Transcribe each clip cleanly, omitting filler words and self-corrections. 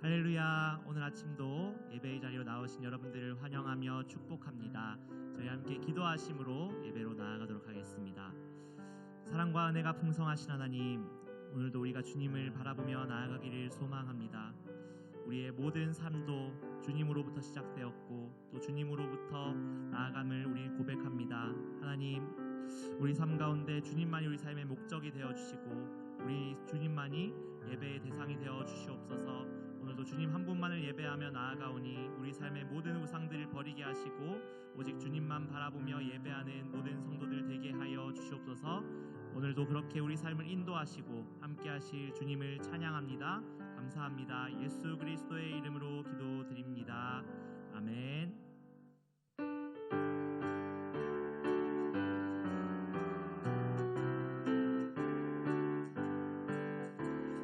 할렐루야. 오늘 아침도 예배의 자리로 나오신 여러분들을 환영하며 축복합니다. 저희 함께 기도하심으로 예배로 나아가도록 하겠습니다. 사랑과 은혜가 풍성하신 하나님, 오늘도 우리가 주님을 바라보며 나아가기를 소망합니다. 우리의 모든 삶도 주님으로부터 시작되었고 또 주님으로부터 나아감을 우리 고백합니다. 하나님, 우리 삶 가운데 주님만이 우리 삶의 목적이 되어주시고 우리 주님만이 예배의 대상이 되어주시옵소서. 오늘도 주님 한 분만을 예배하며 나아가오니 우리 삶의 모든 우상들을 버리게 하시고 오직 주님만 바라보며 예배하는 모든 성도들 되게 하여 주시옵소서. 오늘도 그렇게 우리 삶을 인도하시고 함께 하실 주님을 찬양합니다. 감사합니다. 예수 그리스도의 이름으로 기도드립니다. 아멘.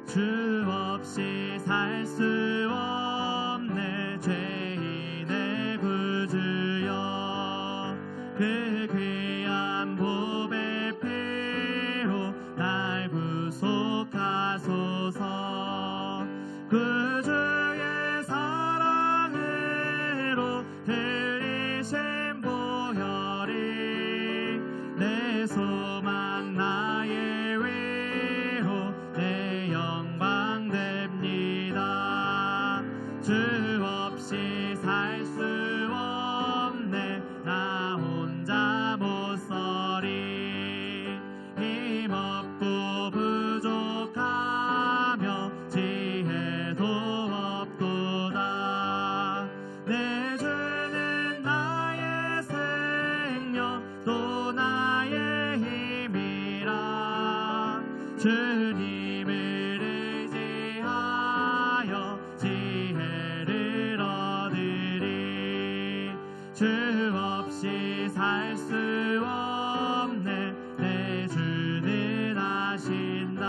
주 없이 살 수 없네 죄인의 구주여, 그 귀한 보배 피로 날 구속하소서. 구주의 사랑으로 들리신 보혈이 내 소망 나의 위로 내 영광 됩니다. 주 없이 살 수 없네 나 혼자 못 서리. 힘없고 부족하며 지혜도 없도다. 내 주는 나의 생명 또 나의 힘이라. 주님을 의지하여 지혜를 얻으리. 주 없이 살 수 없네 내 주는 아신다.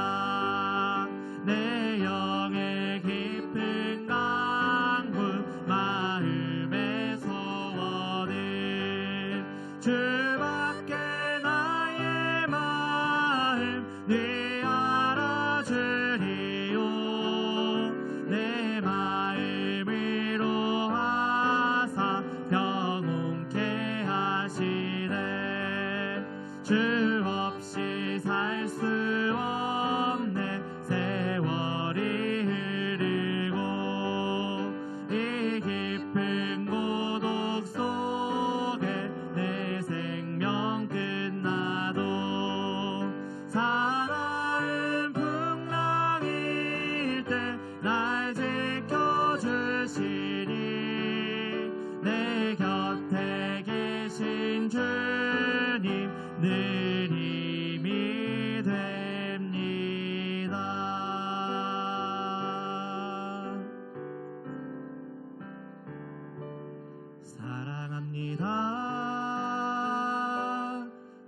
내 영의 깊은 강구 마음의 소원은 주밖에 나의 마음 네 알아주리요. 내 마음 위로하사 평온케 하시네. 주 없이 살 수 없네 세월이 흐르고 이 깊은 고독 속에 내 생명 끝나도 사나운 풍랑일 때 날 지켜주시니 내 곁에 계신 주님 늘 힘이 됩니다. 사랑합니다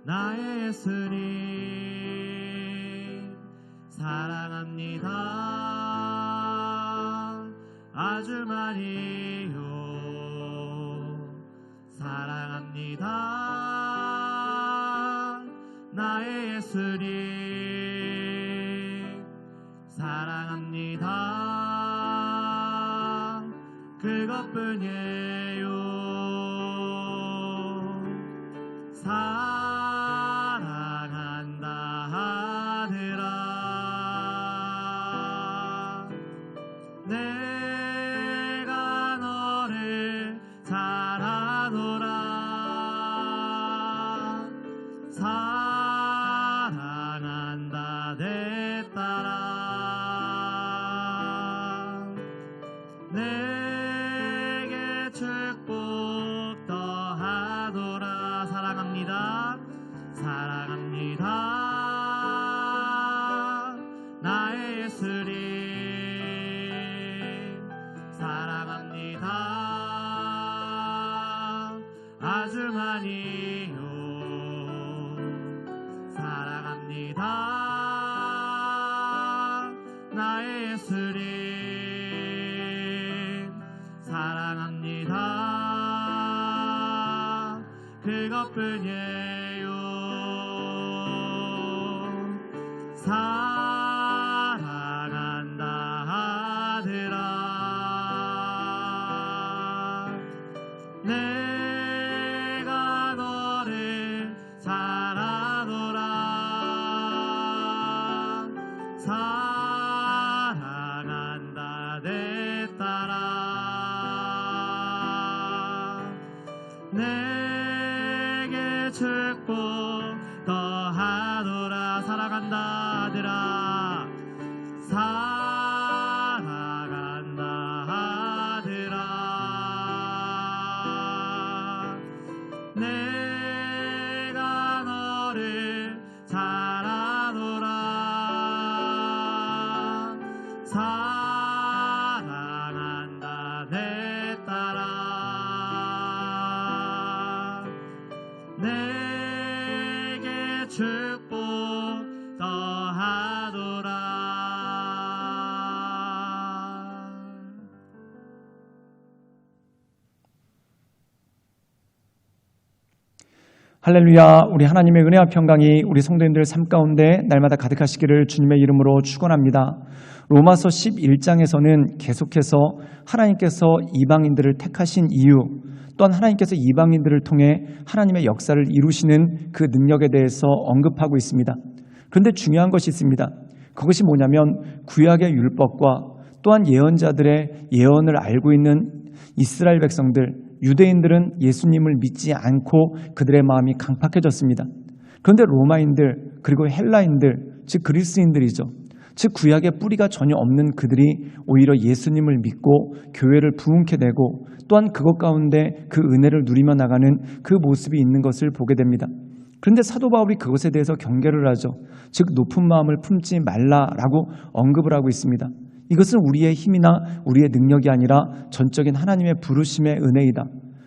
나의 예수님. 사랑합니다 아주 많이요. 사랑합니다 나의 예수님. 사랑합니다 그것뿐이에요. 사랑한다 하더라. 내가 너를 잘하노라. 사랑한다 내 딸아. 내게 축복 더하노라. 사랑합니다. 사랑합니다 나의 예수님. 사랑합니다 아주 많이요. 사랑합니다 나의 예수님. 사랑합니다 그것뿐이에요. 사랑한다 하더라. 내게 축복 더하노라. 살아간다 아들아, 살아간다 아들아. 내가 너를 사랑하노라. 사랑한다 내 딸아. 내게 축복 더하노라. 할렐루야. 우리 하나님의 은혜와 평강이 우리 성도님들 삶 가운데 날마다 가득하시기를 주님의 이름으로 축원합니다. 로마서 11장에서는 계속해서 하나님께서 이방인들을 택하신 이유, 또한 하나님께서 이방인들을 통해 하나님의 역사를 이루시는 그 능력에 대해서 언급하고 있습니다. 그런데 중요한 것이 있습니다. 그것이 뭐냐면 구약의 율법과 또한 예언자들의 예언을 알고 있는 이스라엘 백성들, 유대인들은 예수님을 믿지 않고 그들의 마음이 강팍해졌습니다. 그런데 로마인들, 그리고 헬라인들, 즉 그리스인들이죠. 즉 구약의 뿌리가 전혀 없는 그들이 오히려 예수님을 믿고 교회를 부흥케 되고 또한 그것 가운데 그 은혜를 누리며 나가는 그 모습이 있는 것을 보게 됩니다. 그런데 사도 바울이 그것에 대해서 경계를 하죠. 즉 높은 마음을 품지 말라라고 언급을 하고 있습니다. 이것은 우리의 힘이나 우리의 능력이 아니라 전적인 하나님의 부르심의 은혜이다.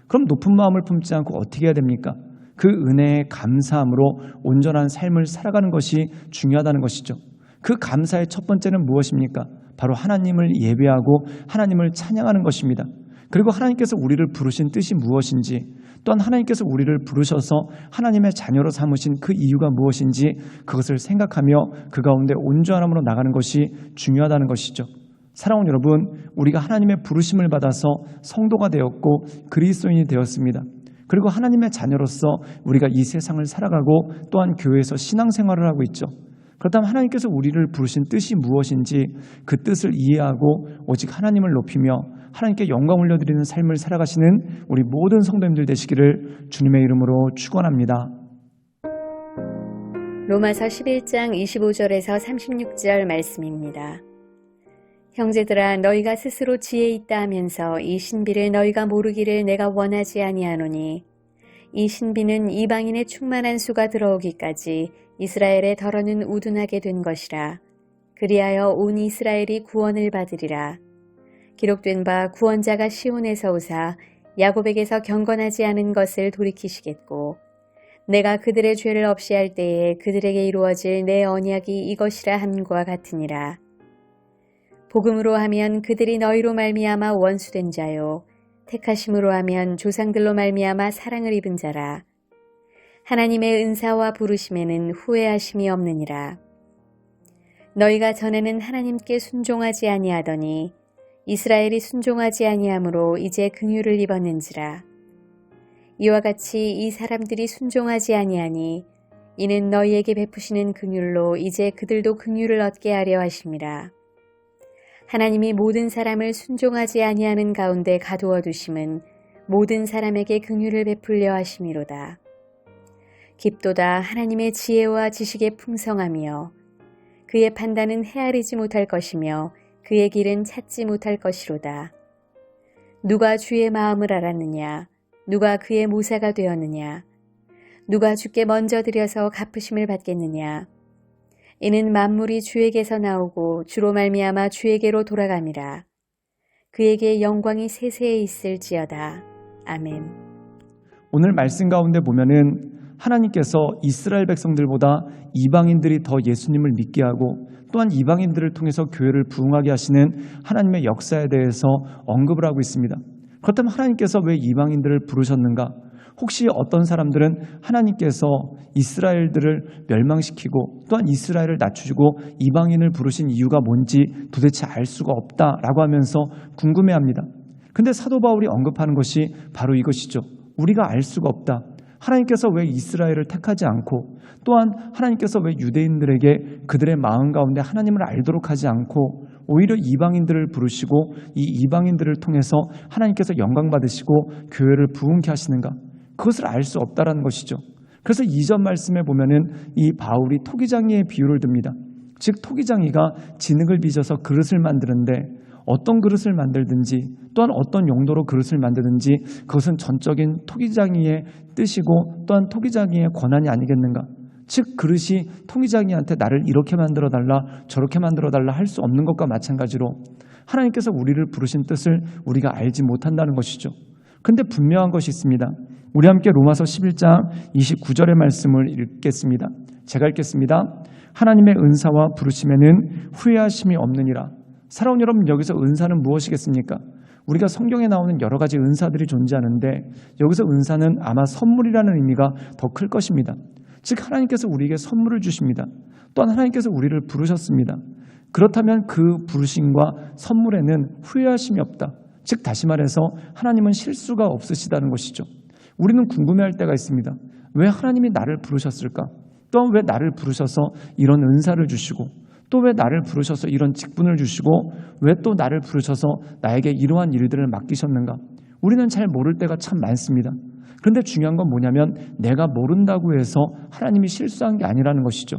그럼 높은 마음을 품지 않고 어떻게 해야 됩니까? 그 은혜에 감사함으로 온전한 삶을 살아가는 것이 중요하다는 것이죠. 그 감사의 첫 번째는 무엇입니까? 바로 하나님을 예배하고 하나님을 찬양하는 것입니다. 그리고 하나님께서 우리를 부르신 뜻이 무엇인지, 또한 하나님께서 우리를 부르셔서 하나님의 자녀로 삼으신 그 이유가 무엇인지 그것을 생각하며 그 가운데 온전함으로 나가는 것이 중요하다는 것이죠. 사랑하는 여러분, 우리가 하나님의 부르심을 받아서 성도가 되었고 그리스도인이 되었습니다. 그리고 하나님의 자녀로서 우리가 이 세상을 살아가고 또한 교회에서 신앙생활을 하고 있죠. 그렇다면 하나님께서 우리를 부르신 뜻이 무엇인지 그 뜻을 이해하고 오직 하나님을 높이며 하나님께 영광 올려드리는 삶을 살아가시는 우리 모든 성도님들 되시기를 주님의 이름으로 축원합니다. 로마서 11장 25절에서 36절 말씀입니다. 형제들아, 너희가 스스로 지혜 있다 하면서 이 신비를 너희가 모르기를 내가 원하지 아니하노니 이 신비는 이방인의 충만한 수가 들어오기까지 이스라엘의 덜어는 우둔하게 된 것이라. 그리하여 온 이스라엘이 구원을 받으리라. 기록된 바 구원자가 시온에서 오사 야곱에게서 경건하지 않은 것을 돌이키시겠고 내가 그들의 죄를 없이 할 때에 그들에게 이루어질 내 언약이 이것이라 함과 같으니라. 복음으로 하면 그들이 너희로 말미암아 원수된 자요 택하심으로 하면 조상들로 말미암아 사랑을 입은 자라. 하나님의 은사와 부르심에는 후회하심이 없느니라. 너희가 전에는 하나님께 순종하지 아니하더니 이스라엘이 순종하지 아니하므로 이제 긍휼을 입었는지라. 이와 같이 이 사람들이 순종하지 아니하니 이는 너희에게 베푸시는 긍휼로 이제 그들도 긍휼을 얻게 하려 하심이라. 하나님이 모든 사람을 순종하지 아니하는 가운데 가두어 두심은 모든 사람에게 긍휼을 베풀려 하심이로다. 깊도다 하나님의 지혜와 지식의 풍성하며 그의 판단은 헤아리지 못할 것이며 그의 길은 찾지 못할 것이로다. 누가 주의 마음을 알았느냐? 누가 그의 모사가 되었느냐? 누가 주께 먼저 드려서 갚으심을 받겠느냐? 이는 만물이 주에게서 나오고 주로 말미암아 주에게로 돌아감이라. 그에게 영광이 세세에 있을지어다. 아멘. 오늘 말씀 가운데 보면은 하나님께서 이스라엘 백성들보다 이방인들이 더 예수님을 믿게 하고 또한 이방인들을 통해서 교회를 부흥하게 하시는 하나님의 역사에 대해서 언급을 하고 있습니다. 그렇다면 하나님께서 왜 이방인들을 부르셨는가? 혹시 어떤 사람들은 하나님께서 이스라엘들을 멸망시키고 또한 이스라엘을 낮추시고 이방인을 부르신 이유가 뭔지 도대체 알 수가 없다라고 하면서 궁금해합니다. 근데 사도 바울이 언급하는 것이 바로 이것이죠. 우리가 알 수가 없다. 하나님께서 왜 이스라엘을 택하지 않고 또한 하나님께서 왜 유대인들에게 그들의 마음 가운데 하나님을 알도록 하지 않고 오히려 이방인들을 부르시고 이 이방인들을 통해서 하나님께서 영광 받으시고 교회를 부흥케 하시는가? 그것을 알 수 없다라는 것이죠. 그래서 이전 말씀에 보면은 이 바울이 토기장이의 비유를 듭니다. 즉 토기장이가 진흙을 빚어서 그릇을 만드는데 어떤 그릇을 만들든지 또한 어떤 용도로 그릇을 만드든지 그것은 전적인 토기장이의 뜻이고 또한 토기장이의 권한이 아니겠는가. 즉 그릇이 토기장이한테 나를 이렇게 만들어달라 저렇게 만들어달라 할 수 없는 것과 마찬가지로 하나님께서 우리를 부르신 뜻을 우리가 알지 못한다는 것이죠. 근데 분명한 것이 있습니다. 우리 함께 로마서 11장 29절의 말씀을 읽겠습니다. 제가 읽겠습니다. 하나님의 은사와 부르심에는 후회하심이 없느니라. 사랑하는 여러분, 여기서 은사는 무엇이겠습니까? 우리가 성경에 나오는 여러 가지 은사들이 존재하는데 여기서 은사는 아마 선물이라는 의미가 더 클 것입니다. 즉 하나님께서 우리에게 선물을 주십니다. 또한 하나님께서 우리를 부르셨습니다. 그렇다면 그 부르심과 선물에는 후회하심이 없다. 즉 다시 말해서 하나님은 실수가 없으시다는 것이죠. 우리는 궁금해할 때가 있습니다. 왜 하나님이 나를 부르셨을까? 또한 왜 나를 부르셔서 이런 은사를 주시고 또 왜 나를 부르셔서 이런 직분을 주시고 왜 또 나를 부르셔서 나에게 이러한 일들을 맡기셨는가? 우리는 잘 모를 때가 참 많습니다. 그런데 중요한 건 뭐냐면 내가 모른다고 해서 하나님이 실수한 게 아니라는 것이죠.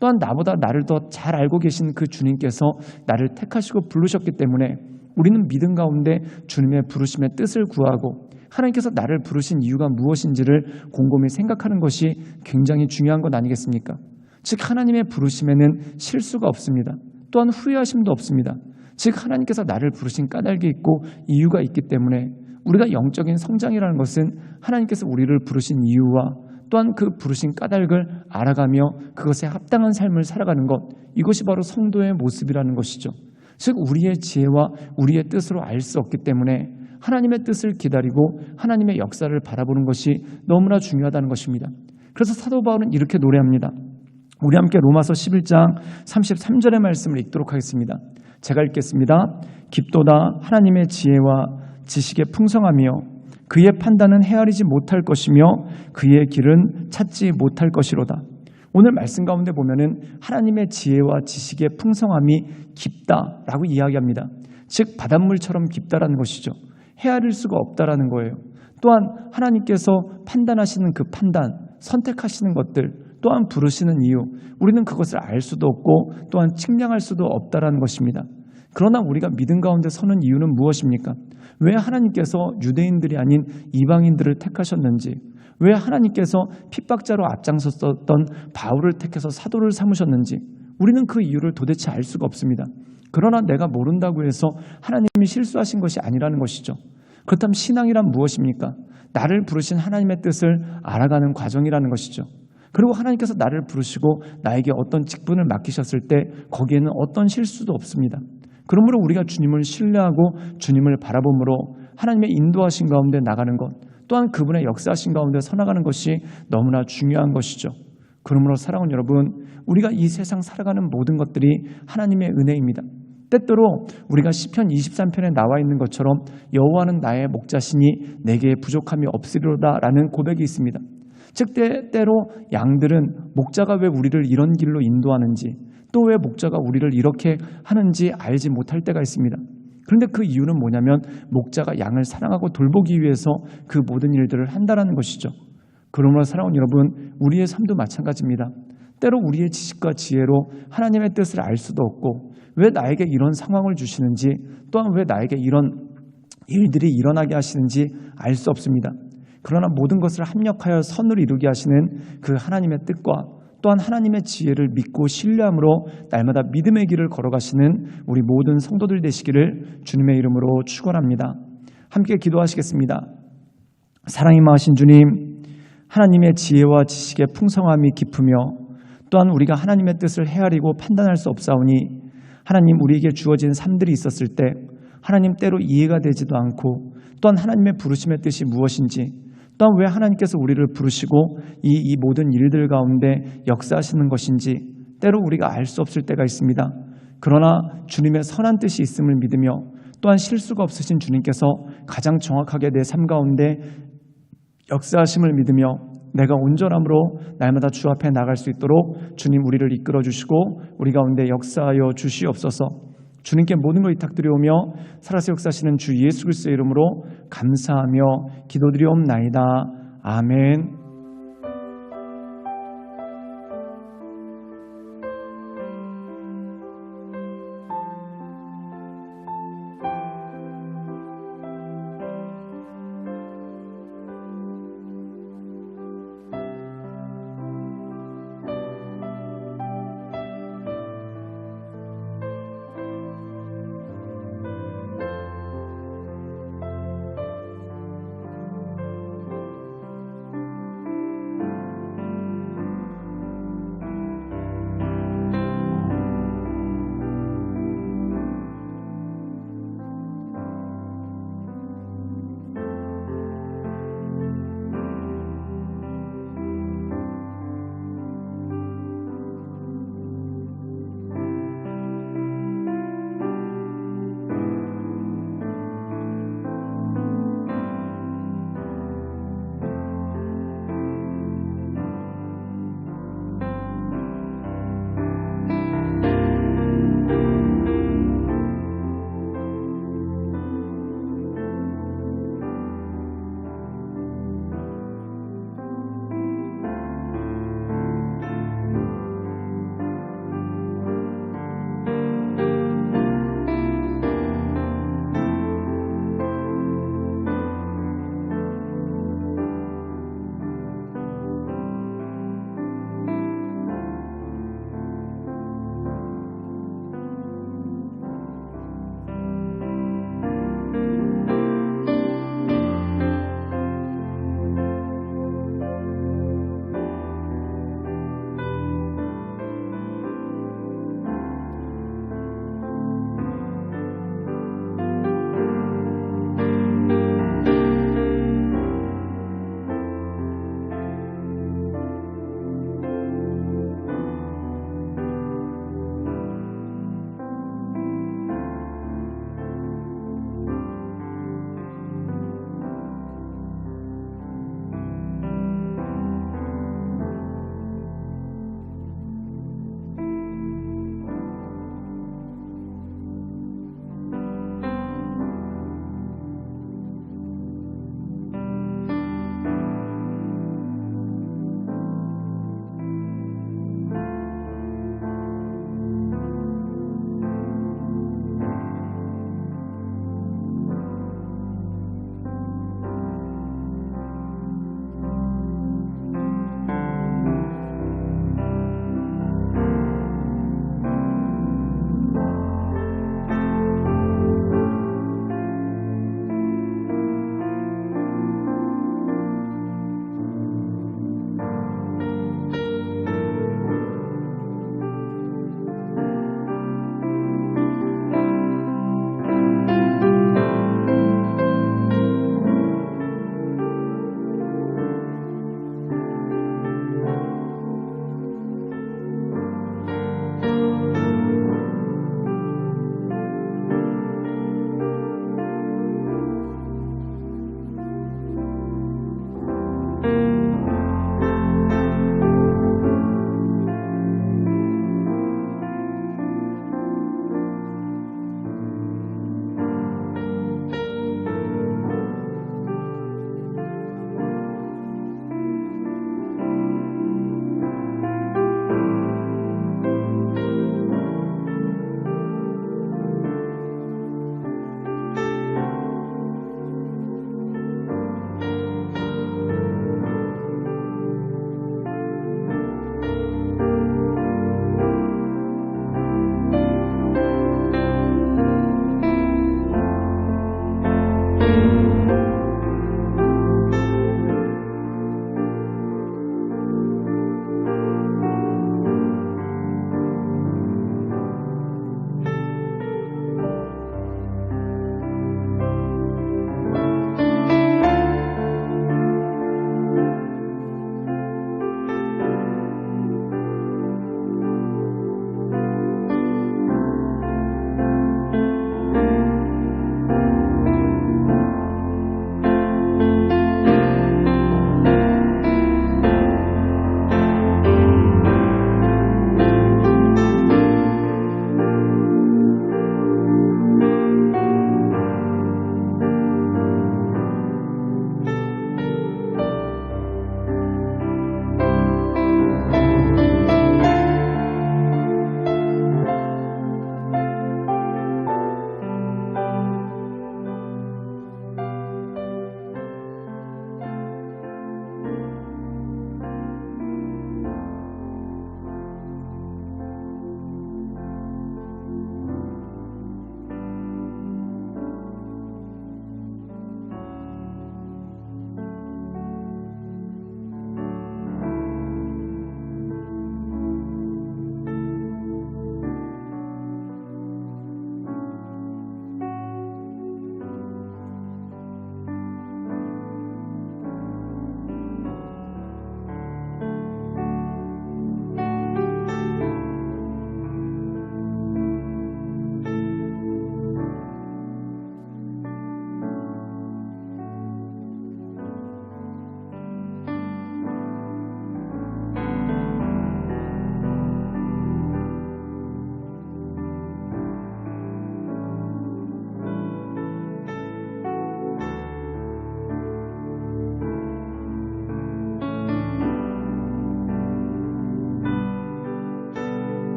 또한 나보다 나를 더 잘 알고 계신 그 주님께서 나를 택하시고 부르셨기 때문에 우리는 믿음 가운데 주님의 부르심의 뜻을 구하고 하나님께서 나를 부르신 이유가 무엇인지를 곰곰이 생각하는 것이 굉장히 중요한 것 아니겠습니까? 즉 하나님의 부르심에는 실수가 없습니다. 또한 후회하심도 없습니다. 즉 하나님께서 나를 부르신 까닭이 있고 이유가 있기 때문에 우리가 영적인 성장이라는 것은 하나님께서 우리를 부르신 이유와 또한 그 부르신 까닭을 알아가며 그것에 합당한 삶을 살아가는 것, 이것이 바로 성도의 모습이라는 것이죠. 즉 우리의 지혜와 우리의 뜻으로 알 수 없기 때문에 하나님의 뜻을 기다리고 하나님의 역사를 바라보는 것이 너무나 중요하다는 것입니다. 그래서 사도 바울은 이렇게 노래합니다. 우리 함께 로마서 11장 33절의 말씀을 읽도록 하겠습니다. 제가 읽겠습니다. 깊도다 하나님의 지혜와 지식의 풍성하며 그의 판단은 헤아리지 못할 것이며 그의 길은 찾지 못할 것이로다. 오늘 말씀 가운데 보면은 하나님의 지혜와 지식의 풍성함이 깊다라고 이야기합니다. 즉 바닷물처럼 깊다라는 것이죠. 헤아릴 수가 없다라는 거예요. 또한 하나님께서 판단하시는 그 판단, 선택하시는 것들, 또한 부르시는 이유, 우리는 그것을 알 수도 없고 또한 측량할 수도 없다라는 것입니다. 그러나 우리가 믿음 가운데 서는 이유는 무엇입니까? 왜 하나님께서 유대인들이 아닌 이방인들을 택하셨는지, 왜 하나님께서 핍박자로 앞장섰던 바울을 택해서 사도를 삼으셨는지 우리는 그 이유를 도대체 알 수가 없습니다. 그러나 내가 모른다고 해서 하나님이 실수하신 것이 아니라는 것이죠. 그렇다면 신앙이란 무엇입니까? 나를 부르신 하나님의 뜻을 알아가는 과정이라는 것이죠. 그리고 하나님께서 나를 부르시고 나에게 어떤 직분을 맡기셨을 때 거기에는 어떤 실수도 없습니다. 그러므로 우리가 주님을 신뢰하고 주님을 바라봄으로 하나님의 인도하신 가운데 나가는 것, 또한 그분의 역사하신 가운데 서나가는 것이 너무나 중요한 것이죠. 그러므로 사랑하는 여러분, 우리가 이 세상 살아가는 모든 것들이 하나님의 은혜입니다. 때때로 우리가 시편 23편에 나와 있는 것처럼 여호와는 나의 목자시니 내게 부족함이 없으리로다라는 고백이 있습니다. 즉 때때로 양들은 목자가 왜 우리를 이런 길로 인도하는지 또 왜 목자가 우리를 이렇게 하는지 알지 못할 때가 있습니다. 그런데 그 이유는 뭐냐면 목자가 양을 사랑하고 돌보기 위해서 그 모든 일들을 한다는 것이죠. 그러므로 사랑하는 여러분, 우리의 삶도 마찬가지입니다. 때로 우리의 지식과 지혜로 하나님의 뜻을 알 수도 없고 왜 나에게 이런 상황을 주시는지 또한 왜 나에게 이런 일들이 일어나게 하시는지 알 수 없습니다. 그러나 모든 것을 합력하여 선을 이루게 하시는 그 하나님의 뜻과 또한 하나님의 지혜를 믿고 신뢰함으로 날마다 믿음의 길을 걸어가시는 우리 모든 성도들 되시기를 주님의 이름으로 축원합니다. 함께 기도하시겠습니다. 사랑이 많으신 주님, 하나님의 지혜와 지식의 풍성함이 깊으며 또한 우리가 하나님의 뜻을 헤아리고 판단할 수 없사오니 하나님 우리에게 주어진 삶들이 있었을 때 하나님 때로 이해가 되지도 않고 또한 하나님의 부르심의 뜻이 무엇인지 또한 왜 하나님께서 우리를 부르시고 이 모든 일들 가운데 역사하시는 것인지 때로 우리가 알 수 없을 때가 있습니다. 그러나 주님의 선한 뜻이 있음을 믿으며 또한 실수가 없으신 주님께서 가장 정확하게 내 삶 가운데 역사하심을 믿으며 내가 온전함으로 날마다 주 앞에 나갈 수 있도록 주님 우리를 이끌어 주시고 우리 가운데 역사하여 주시옵소서. 주님께 모든 걸 위탁드리오며 살아서 역사하시는 주 예수 그리스도의 이름으로 감사하며 기도드리옵나이다. 아멘.